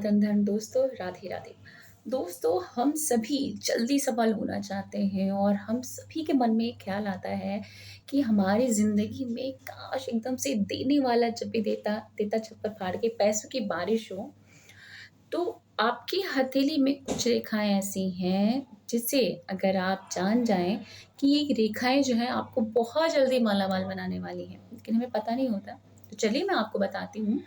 धन धन दोस्तों, राधे राधे। दोस्तों, हम सभी जल्दी सफल होना चाहते हैं और हम सभी के मन में एक ख्याल आता है कि हमारी ज़िंदगी में काश एकदम से देने वाला जब भी देता देता छप्पर फाड़ के पैसों की बारिश हो। तो आपकी हथेली में कुछ रेखाएँ ऐसी हैं जिसे अगर आप जान जाएँ कि ये रेखाएँ जो हैं आपको बहुत जल्दी मालामाल बनाने वाली हैं, लेकिन हमें पता नहीं होता। तो चलिए मैं आपको बताती हूँ,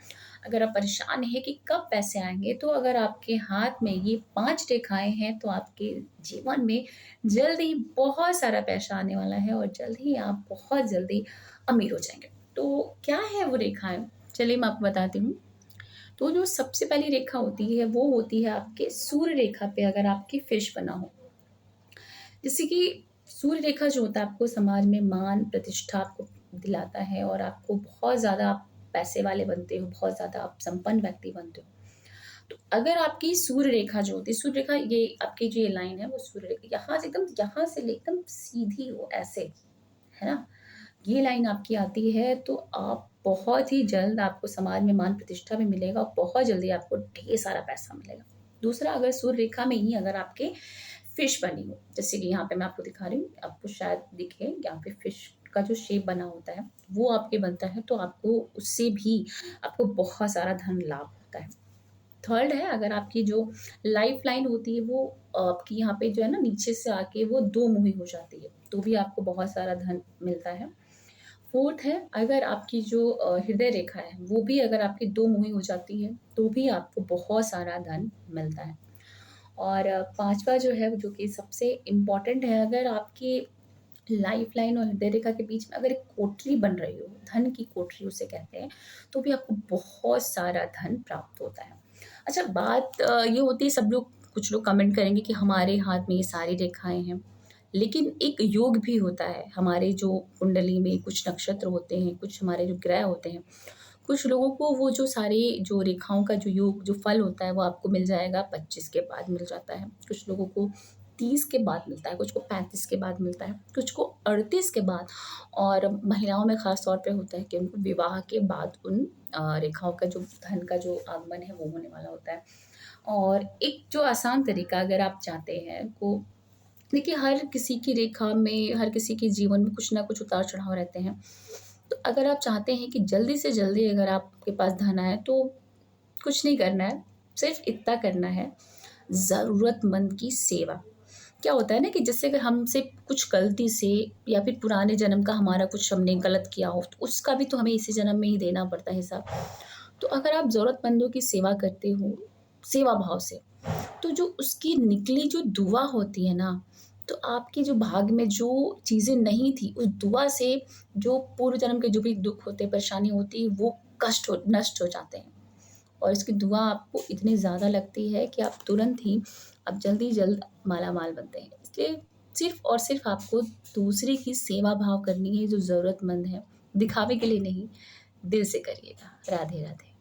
अगर आप परेशान हैं कि कब पैसे आएँगे, तो अगर आपके हाथ में ये 5 रेखाएँ हैं, तो आपके जीवन में जल्द ही बहुत सारा पैसा आने वाला है और जल्द ही आप बहुत जल्दी अमीर हो जाएँगे। तो क्या है वो रेखाएँ? चलिए मैं आपको बताती हूँ। तो जो सबसे पहली रेखा होती है वो होती है आपके सूर्य रेखा पे अगर आपकी फिश बना हो। जैसे कि सूर्य रेखा जो होता है आपको समाज में मान प्रतिष्ठा आपको दिलाता है और आपको बहुत ज़्यादा आप पैसे वाले बनते हो, बहुत ज़्यादा आप संपन्न व्यक्ति बनते हो। तो अगर आपकी सूर्य रेखा जो होती है, सूर्य रेखा ये आपकी जो ये लाइन है वो सूर्य रेखा यहाँ से एकदम सीधी हो ऐसे, है ना? ये लाइन आपकी आती है तो आप बहुत ही जल्द आपको समाज में मान प्रतिष्ठा भी मिलेगा और बहुत जल्दी आपको ढेर सारा पैसा मिलेगा। दूसरा, अगर सूर्य रेखा में ही अगर आपके फिश बनी हो, जैसे कि यहाँ पे मैं आपको दिखा रही हूँ, आपको शायद दिखे यहाँ पे फिश का जो शेप बना होता है, वो आपके बनता है तो आपको उससे भी आपको बहुत सारा धन लाभ होता है। थर्ड है, अगर आपकी जो लाइफ लाइन होती है वो आपकी यहाँ पे जो है ना नीचे से आके वो 2 मुही हो जाती है, तो भी आपको बहुत सारा धन मिलता है। फोर्थ है, अगर आपकी जो हृदय रेखा है वो भी अगर आपकी 2 मुही हो जाती है, तो भी आपको बहुत सारा धन मिलता है। और पाँचवा जो है जो कि सबसे इम्पोर्टेंट है, अगर आपकी लाइफ लाइन और हृदय रेखा के बीच में अगर एक कोठरी बन रही हो, धन की कोठरी उसे कहते हैं, तो भी आपको बहुत सारा धन प्राप्त होता है। अच्छा, बात ये होती है, सब लोग कुछ लोग कमेंट करेंगे कि हमारे हाथ में ये सारी रेखाएँ हैं, लेकिन एक योग भी होता है। हमारे जो कुंडली में कुछ नक्षत्र होते हैं, कुछ हमारे जो ग्रह होते हैं, कुछ लोगों को वो जो सारे जो रेखाओं का जो योग जो फल होता है वो आपको मिल जाएगा 25 के बाद मिल जाता है। कुछ लोगों को 30 के बाद मिलता है, कुछ को 35 के बाद मिलता है, कुछ को 38 के बाद। और महिलाओं में ख़ास तौर पे होता है कि उनको विवाह के बाद उन रेखाओं का जो धन का जो आगमन है वो होने वाला होता है। और एक जो आसान तरीका अगर आप चाहते हैं को देखिए, हर किसी की रेखा में, हर किसी के जीवन में कुछ ना कुछ उतार-चढ़ाव रहते हैं। तो अगर आप चाहते हैं कि जल्दी से जल्दी अगर आपके पास धन आए, तो कुछ नहीं करना है, सिर्फ़ इतना करना है, ज़रूरतमंद की सेवा। क्या होता है ना कि जैसे अगर हमसे कुछ गलती से या फिर पुराने जन्म का हमारा कुछ हमने गलत किया हो, तो उसका भी तो हमें इसी जन्म में ही देना पड़ता है हिसाब। तो अगर आप ज़रूरतमंदों की सेवा करते हो, सेवा भाव से, तो जो उसकी निकली जो दुआ होती है ना, तो आपके जो भाग में जो चीज़ें नहीं थी, उस दुआ से जो पूर्व जन्म के जो भी दुःख होते, परेशानी होती है, वो कष्ट हो नष्ट हो जाते हैं। और इसकी दुआ आपको इतनी ज़्यादा लगती है कि आप तुरंत ही आप जल्द मालामाल बनते हैं। इसलिए सिर्फ़ और सिर्फ़ आपको दूसरे की सेवा भाव करनी है जो ज़रूरतमंद है, दिखावे के लिए नहीं, दिल से करिएगा। राधे, राधे।